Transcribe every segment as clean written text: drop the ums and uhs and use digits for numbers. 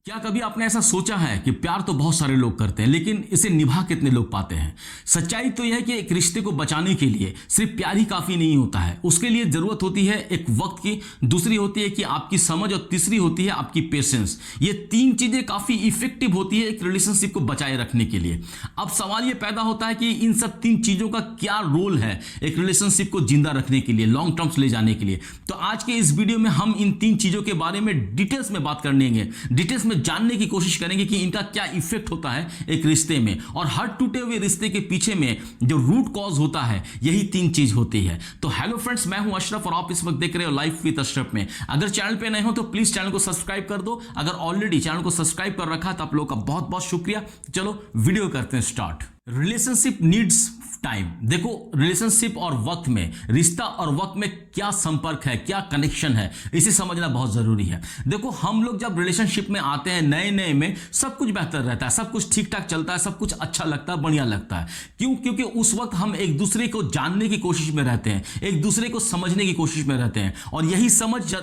क्या कभी आपने ऐसा सोचा है कि प्यार तो बहुत सारे लोग करते हैं, लेकिन इसे निभा कितने लोग पाते हैं? सच्चाई तो यह है कि एक रिश्ते को बचाने के लिए सिर्फ प्यार ही काफी नहीं होता है। उसके लिए जरूरत होती है एक वक्त की, दूसरी होती है कि आपकी समझ, और तीसरी होती है आपकी पेशेंस। ये तीन चीजें काफी इफेक्टिव होती है एक रिलेशनशिप को बचाए रखने के लिए। अब सवाल ये पैदा होता है कि इन सब तीन चीजों का क्या रोल है एक रिलेशनशिप को जिंदा रखने के लिए, लॉन्ग टर्म्स ले जाने के लिए। तो आज के इस वीडियो में हम इन तीन चीजों के बारे में डिटेल्स में बात करेंगे, डिटेल्स में जानने की कोशिश करेंगे कि इनका क्या इफेक्ट होता है एक रिश्ते में, और हर टूटे हुए रिश्ते के पीछे में जो रूट कॉज होता है यही तीन चीज होती है। तो हेलो फ्रेंड्स, मैं हूं अशरफ और आप इस वक्त देख रहे हो लाइफ विद अशरफ में। अगर चैनल पे नए हो तो प्लीज चैनल को सब्सक्राइब कर दो। अगर ऑलरेडी चैनल को सब्सक्राइब कर रखा तो आप लोगों का बहुत बहुत शुक्रिया। चलो वीडियो करते हैं स्टार्ट। Relationship needs time. देखो, रिलेशनशिप और वक्त में, रिश्ता और वक्त में क्या संपर्क है, क्या कनेक्शन है, इसे समझना बहुत जरूरी है। देखो, हम लोग जब रिलेशनशिप में आते हैं नए नए में सब कुछ बेहतर रहता है, सब कुछ ठीक ठाक चलता है, सब कुछ अच्छा लगता है, बढ़िया लगता है। क्यों? क्योंकि उस वक्त हम एक दूसरे को जानने की कोशिश में रहते हैं, एक दूसरे को समझने की कोशिश में रहते हैं, और यही समझ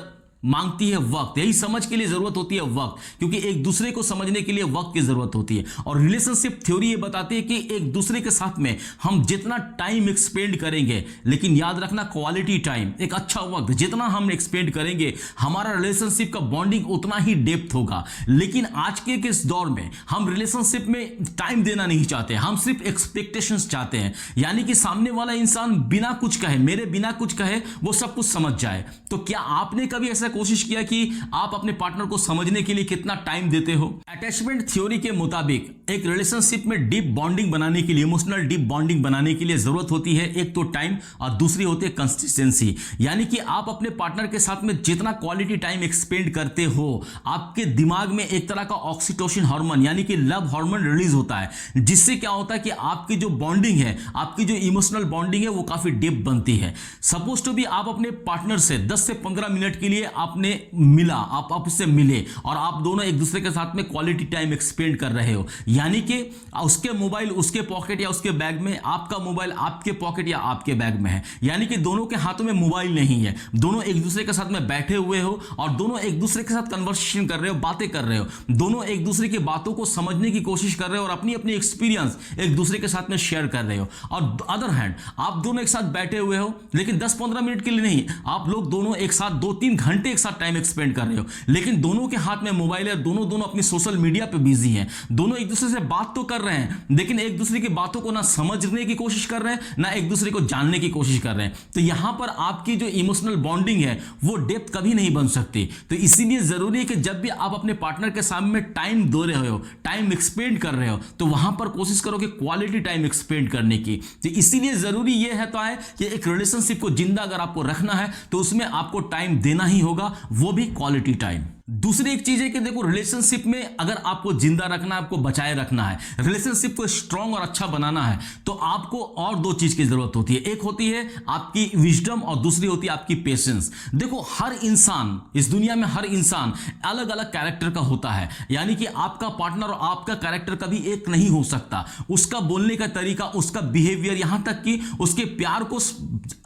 मांगती है वक्त, यही समझ के लिए जरूरत होती है वक्त, क्योंकि एक दूसरे को समझने के लिए वक्त की जरूरत होती है। और रिलेशनशिप थ्योरी ये बताती है कि एक दूसरे के साथ में हम जितना टाइम एक्सपेंड करेंगे, लेकिन याद रखना क्वालिटी टाइम, एक अच्छा वक्त जितना हम एक्सपेंड करेंगे, हमारा रिलेशनशिप का बॉन्डिंग उतना ही डेप्थ होगा। लेकिन आज के इस दौर में हम रिलेशनशिप में टाइम देना नहीं चाहते, हम सिर्फ एक्सपेक्टेशंस चाहते हैं, यानी कि सामने वाला इंसान बिना कुछ कहे, मेरे बिना कुछ कहे वो सब कुछ समझ जाए। तो क्या आपने कभी ऐसा कोशिश किया कि आप अपने पार्टनर को समझने के लिए कितना टाइम देते हो? अटैचमेंट थ्योरी के मुताबिक एक रिलेशनशिप में डीप बॉन्डिंग बनाने के लिए, इमोशनल डीप बॉन्डिंग बनाने के लिए जरूरत होती है एक तो टाइम, और दूसरी होती है कंसिस्टेंसी। यानी कि आप अपने पार्टनर के साथ में जितना क्वालिटी टाइम एक्सपेंड करते हो, आपके दिमाग में एक तरह का ऑक्सीटोसिन हार्मोन यानी कि लव हार्मोन रिलीज होता है, जिससे क्या होता है कि आपकी जो बॉन्डिंग है, आपकी जो इमोशनल बॉन्डिंग है वो काफी डीप बनती है। सपोज टू भी आप अपने पार्टनर से 10 से 15 मिनट के लिए आपने मिला, आप उससे मिले, और आप दोनों एक दूसरे के साथ में क्वालिटी टाइम एक्सपेंड कर रहे हो, यानी कि उसके मोबाइल उसके पॉकेट या उसके बैग में, आपका मोबाइल आपके पॉकेट या आपके बैग में है, यानी कि दोनों के हाथों में मोबाइल नहीं है, दोनों एक दूसरे के साथ में बैठे हुए हो और दोनों एक दूसरे के साथ कन्वर्सेशन कर रहे हो, बातें कर रहे हो, दोनों एक दूसरे की बातों को समझने की कोशिश कर रहे हो और अपनी अपनी एक्सपीरियंस एक दूसरे के साथ में शेयर कर रहे हो। और अदर हैंड आप दोनों एक साथ बैठे हुए हो, लेकिन 10-15 मिनट के लिए नहीं, आप लोग दोनों एक साथ 2-3 घंटे एक साथ टाइम एक्सपेंड कर रहे हो, लेकिन दोनों के हाथ में मोबाइल है, दोनों अपनी सोशल मीडिया पे बिजी हैं, दोनों एक दूसरे से बात तो कर रहे हैं, लेकिन एक दूसरे की बातों को ना समझने की कोशिश कर रहे हैं, ना एक दूसरे को जानने की कोशिश कर रहे हैं। तो यहां पर आपकी जो इमोशनल बॉन्डिंग है वो डेप्थ कभी नहीं बन सकती। तो इसीलिए जरूरी है कि जब भी आप अपने पार्टनर के सामने टाइम दे रहे हो, टाइम एक्सपेंड कर रहे हो, तो वहां पर कोशिश करो कि क्वालिटी टाइम एक्सपेंड करने की। तो इसीलिए जरूरी यह है कि एक रिलेशनशिप को जिंदा अगर आपको रखना है तो उसमें आपको टाइम देना ही होगा, वो भी क्वालिटी टाइम। दूसरी एक चीज है कि देखो, रिलेशनशिप में अगर आपको जिंदा रखना है, आपको बचाए रखना है, रिलेशनशिप को स्ट्रांग और अच्छा बनाना है, तो आपको और दो चीज की जरूरत होती है। एक होती है आपकी विजडम और दूसरी होती है आपकी पेशेंस। देखो, हर इंसान, इस दुनिया में हर इंसान अलग अलग कैरेक्टर का होता है, यानी कि आपका पार्टनर और आपका कैरेक्टर कभी एक नहीं हो सकता। उसका बोलने का तरीका, उसका बिहेवियर, यहां तक कि उसके प्यार को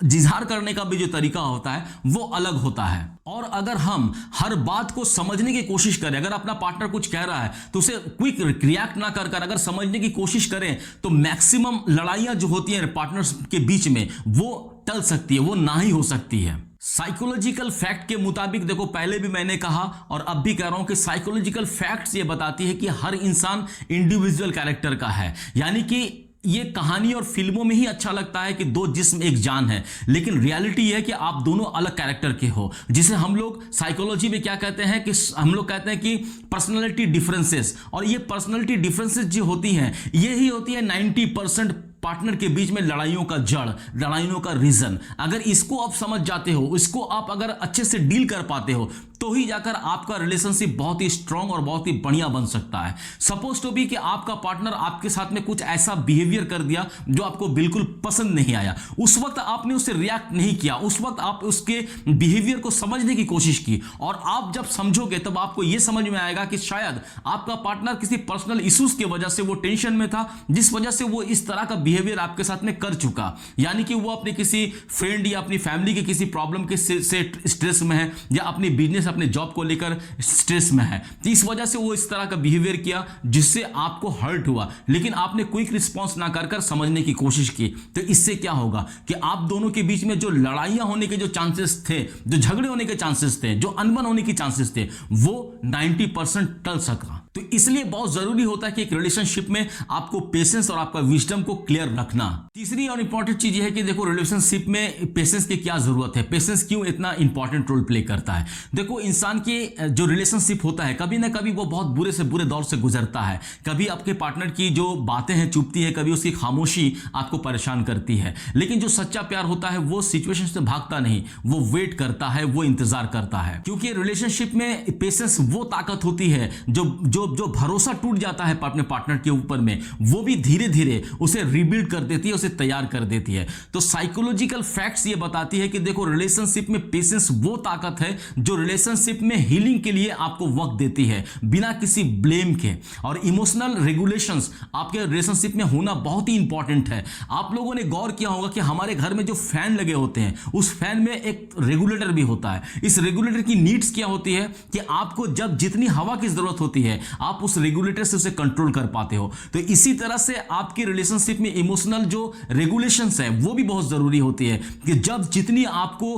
जिहार करने का भी जो तरीका होता है वो अलग होता है। और अगर हम हर बात को समझने की कोशिश करें, अगर अपना पार्टनर कुछ कह रहा है तो उसे क्विक रिएक्ट ना कर अगर समझने की कोशिश करें, तो मैक्सिमम लड़ाइयां जो होती हैं पार्टनर्स के बीच में वो टल सकती है, वो ना ही हो सकती है। साइकोलॉजिकल फैक्ट के मुताबिक, देखो, पहले भी मैंने कहा और अब भी कह रहा हूं कि साइकोलॉजिकल फैक्ट्स ये बताती है कि हर इंसान इंडिविजुअल कैरेक्टर का है। यानी कि ये कहानी और फिल्मों में ही अच्छा लगता है कि दो जिस्म एक जान है, लेकिन रियलिटी है कि आप दोनों अलग कैरेक्टर के हो, जिसे हम लोग साइकोलॉजी में क्या कहते हैं कि हम लोग कहते हैं कि पर्सनालिटी डिफरेंसेस। और ये पर्सनालिटी डिफरेंसेस जो होती हैं, ये ही होती है 90% पार्टनर के बीच में लड़ाइयों का जड़, लड़ाइयों का रीजन। अगर इसको आप समझ जाते हो, इसको आप अगर अच्छे से डील कर पाते हो, तो ही जाकर आपका रिलेशनशिप बहुत ही स्ट्रांग और बहुत ही बढ़िया बन सकता है। सपोज टू बी कि आपका पार्टनर आपके साथ में कुछ ऐसा बिहेवियर कर दिया जो आपको बिल्कुल पसंद नहीं आया, उस वक्त आपने उससे रिएक्ट नहीं किया, उस वक्त आप उसके बिहेवियर को समझने की कोशिश की, और आप जब समझोगे तब आपको यह समझ में आएगा कि शायद आपका पार्टनर किसी पर्सनल इश्यूज की वजह से वो टेंशन में था, जिस वजह से वो इस तरह का बिहेवियर आपके साथ में कर चुका। यानी कि वो अपने किसी फ्रेंड या अपनी फैमिली के किसी प्रॉब्लम के से स्ट्रेस में है, या अपनी बिजनेस अपने जॉब को लेकर स्ट्रेस में है, तो इस वजह से वो इस तरह का बिहेवियर किया जिससे आपको हर्ट हुआ, लेकिन आपने क्विक रिस्पॉन्स ना कर समझने की कोशिश की। तो इससे क्या होगा कि आप दोनों के बीच में जो लड़ाइयां होने के जो चांसेस थे, जो झगड़े होने के चांसेस थे, जो अनबन होने के चांसेस थे, वो 90% टल सका। तो इसलिए बहुत जरूरी होता है कि एक रिलेशनशिप में आपको पेशेंस और आपका विजडम को क्लियर रखना। तीसरी और इंपॉर्टेंट चीज यह है कि देखो रिलेशनशिप में पेशेंस की क्या जरूरत है, पेशेंस क्यों इतना इंपॉर्टेंट रोल प्ले करता है। देखो इंसान के जो रिलेशनशिप होता है कभी ना कभी वो बहुत बुरे से बुरे दौर से गुजरता है। कभी आपके पार्टनर की जो बातें हैं चुभती है, कभी उसकी खामोशी आपको परेशान करती है, लेकिन जो सच्चा प्यार होता है वो सिचुएशन से भागता नहीं, वो वेट करता है, वो इंतजार करता है। क्योंकि रिलेशनशिप में पेशेंस वो ताकत होती है जो भरोसा टूट जाता है अपने पार्टनर के ऊपर में, वो भी धीरे धीरे उसे रीबिल्ड कर देती है, उसे तैयार कर देती है। तो साइकोलॉजिकल फैक्ट्स ये बताती है कि देखो रिलेशनशिप में पेशेंस वो ताकत है जो रिलेशनशिप में हीलिंग के लिए आपको वक्त देती है बिना किसी ब्लेम के। और इमोशनल रेगुलेशंस आपके रिलेशनशिप में होना बहुत ही इंपॉर्टेंट है। आप लोगों ने गौर किया होगा कि हमारे घर में जो फैन लगे होते हैं उस फैन में एक रेगुलेटर भी होता है। इस रेगुलेटर की नीड्स क्या होती है कि आपको जब जितनी हवा की जरूरत होती है आप उस रेगुलेटर से उसे कंट्रोल कर पाते हो। तो इसी तरह से आपकी रिलेशनशिप में इमोशनल जो रेगुलेशंस है वो भी बहुत जरूरी होती है कि जब जितनी आपको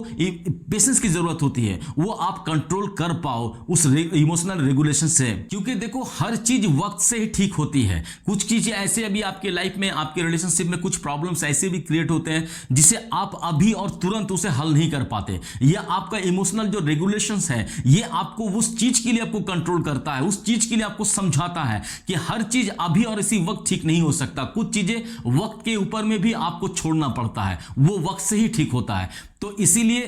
पेशेंस की जरूरत होती है वो आप कंट्रोल कर पाओ उस इमोशनल रेगुलेशन से। क्योंकि देखो हर चीज वक्त से ही ठीक होती है। कुछ चीजें ऐसे अभी आपके लाइफ में, आपके रिलेशनशिप में कुछ प्रॉब्लम्स ऐसे भी क्रिएट होते हैं जिसे आप अभी और तुरंत उसे हल नहीं कर पाते। या आपका इमोशनल जो रेगुलेशंस है ये आपको उस चीज के लिए आपको कंट्रोल करता है, उस चीज के लिए आपको समझाता है कि हर चीज अभी और इसी वक्त ठीक नहीं हो सकता। कुछ चीजें वक्त के ऊपर में भी आपको छोड़ना पड़ता है, वो वक्त से ही ठीक होता है। तो इसीलिए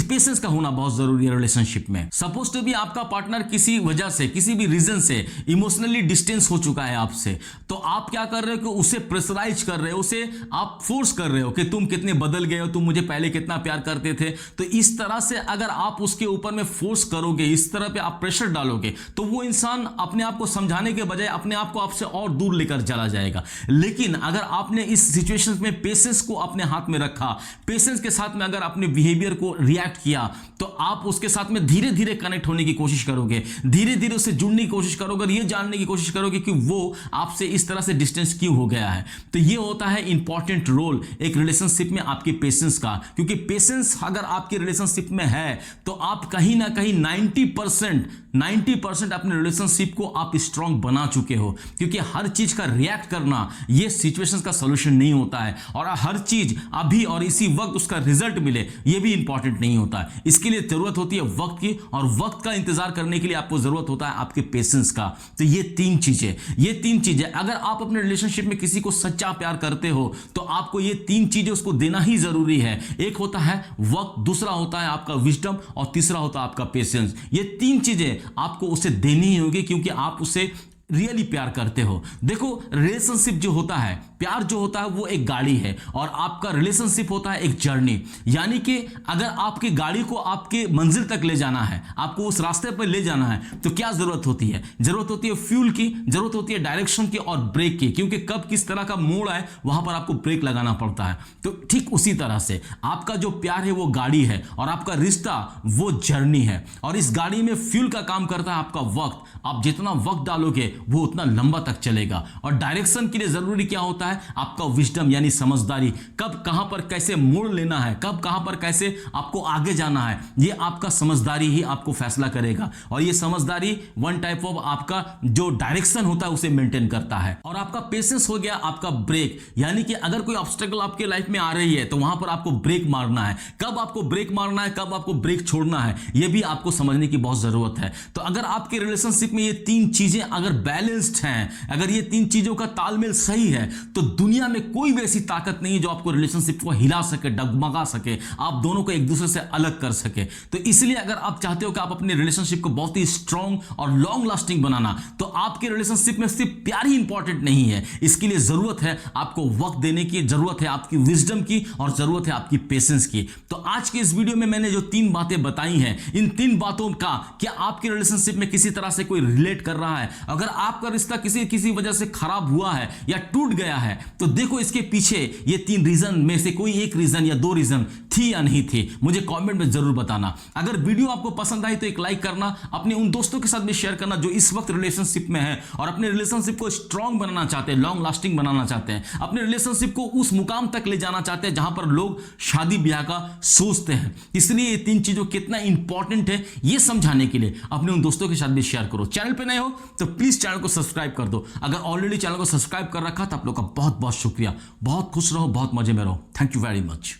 पेशेंस का होना बहुत जरूरी है रिलेशनशिप में। सपोज टू भी आपका पार्टनर किसी वजह से, किसी भी रीजन से इमोशनली डिस्टेंस हो चुका है आपसे, तो आप क्या कर रहे हो कि उसे प्रेशराइज कर रहे हो, उसे आप फोर्स कर रहे हो कि तुम कितने बदल गए हो, तुम मुझे पहले कितना प्यार करते थे। तो इस तरह से अगर आप उसके ऊपर में फोर्स करोगे, इस तरह पे आप प्रेशर डालोगे, तो वो इंसान अपने आप को समझाने के बजाय अपने आप को आपसे और दूर लेकर चला जाएगा। लेकिन अगर आपने इस सिचुएशन में पेशेंस को अपने हाथ में रखा, पेशेंस के साथ में अगर अपने बिहेवियर को रिएक्ट किया, तो आप उसके साथ में धीरे धीरे कनेक्ट होने की कोशिश करोगे, धीरे धीरे उससे जुड़ने की कोशिश करोगे और ये जानने की कोशिश करोगे कि वो आपसे इस तरह से डिस्टेंस क्यों हो गया है। तो ये होता है इंपॉर्टेंट रोल एक रिलेशनशिप में आपके पेशेंस का। क्योंकि पेशेंस अगर आपके रिलेशनशिप में है तो आप कहीं ना कहीं 90% अपने रिलेशनशिप को आप स्ट्रांग बना चुके हो। क्योंकि हर चीज का रिएक्ट करना ये सिचुएशंस का सॉल्यूशन नहीं होता है, और हर चीज अभी और इसी वक्त उसका रिजल्ट मिले ये भी इंपॉर्टेंट नहीं होता है। इसके लिए जरूरत होती है वक्त की, और वक्त का इंतजार करने के लिए आपको जरूरत होता है आपके पेशेंस का। तो ये तीन चीजें अगर आप अपने रिलेशनशिप में किसी को सच्चा प्यार करते हो तो आपको ये तीन चीजें उसको देना ही जरूरी है। एक होता है वक्त, दूसरा होता है आपका विजडम, और तीसरा होता है आपका पेशेंस। ये तीन चीजें आपको उसे देनी ही होगी क्योंकि आप उसे रियली प्यार करते हो। देखो रिलेशनशिप जो होता है, प्यार जो होता है वो एक गाड़ी है, और आपका रिलेशनशिप होता है एक जर्नी। यानी कि अगर आपकी गाड़ी को आपके मंजिल तक ले जाना है, आपको उस रास्ते पर ले जाना है, तो क्या जरूरत होती है? जरूरत होती है फ्यूल की, जरूरत होती है डायरेक्शन की और ब्रेक की। क्योंकि कब किस तरह का मोड़ आए वहां पर आपको ब्रेक लगाना पड़ता है। तो ठीक उसी तरह से आपका जो प्यार है वो गाड़ी है, और आपका रिश्ता वो जर्नी है। और इस गाड़ी में फ्यूल का काम करता है आपका वक्त। आप जितना वक्त डालोगे वो उतना लंबा तक चलेगा। और डायरेक्शन के लिए जरूरी क्या होता है? आपका विजडम यानी समझदारी। कब कहां पर कैसे मोड़ लेना है, कब कहां पर कैसे आपको आगे जाना है, ये आपका समझदारी ही आपको फैसला करेगा। और ये समझदारी वन टाइप ऑफ आपका जो डायरेक्शन होता है उसे मेंटेन करता है। और आपका पेशेंस हो गया आपका ब्रेक। यानी कि अगर कोई ऑब्स्टेकल आपके लाइफ में आ रही है तो वहां पर आपको ब्रेक मारना है। कब आपको ब्रेक मारना है, कब आपको ब्रेक छोड़ना है, यह भी आपको समझने की बहुत जरूरत है। तो अगर आपके रिलेशनशिप में ये तीन चीजें अगर बैलेंस्ड हैं, अगर ये तीन चीजों का तालमेल सही है, तो दुनिया में कोई भी ऐसी ताकत नहीं है जो आपको रिलेशनशिप को हिला सके, डगमगा सके, आप दोनों को एक दूसरे से अलग कर सके। तो इसलिए अगर आप चाहते हो कि आप अपने रिलेशनशिप को बहुत ही स्ट्रांग और लॉन्ग लास्टिंग बनाना, तो आपके रिलेशनशिप में सिर्फ प्यार ही इंपॉर्टेंट नहीं है। इसके लिए जरूरत है आपको वक्त देने की, जरूरत है आपकी विजडम की, और जरूरत है आपकी पेशेंस की। तो आज के इस वीडियो में मैंने जो तीन बातें बताई हैं, इन तीन बातों का क्या आपके रिलेशनशिप में किसी तरह से कोई रिलेट कर रहा है? अगर आपका रिश्ता किसी वजह से खराब हुआ है या टूट गया है, तो देखो इसके पीछे ये 3 रीजन में से कोई एक रीजन या 2 रीजन थी या नहीं थी, मुझे कमेंट में जरूर बताना। अगर वीडियो आपको पसंद आई तो एक लाइक करना, अपने उन दोस्तों के साथ भी शेयर करना जो इस वक्त रिलेशनशिप में है और अपने रिलेशनशिप को स्ट्रांग बनाना चाहते हैं, लॉन्ग लास्टिंग बनाना चाहते हैं, अपने रिलेशनशिप को उस मुकाम तक ले जाना चाहते हैं जहां पर लोग शादी ब्याह का सोचते हैं। इसलिए ये 3 चीजों कितना इंपॉर्टेंट है ये समझाने के लिए अपने उन दोस्तों के साथ भी शेयर करो। चैनल पे नए हो तो प्लीज चैनल को सब्सक्राइब कर दो। अगर ऑलरेडी चैनल को सब्सक्राइब कर रखा तो आप लोग का बहुत बहुत शुक्रिया। बहुत खुश रहो, बहुत मजे में रहो। Thank you very much.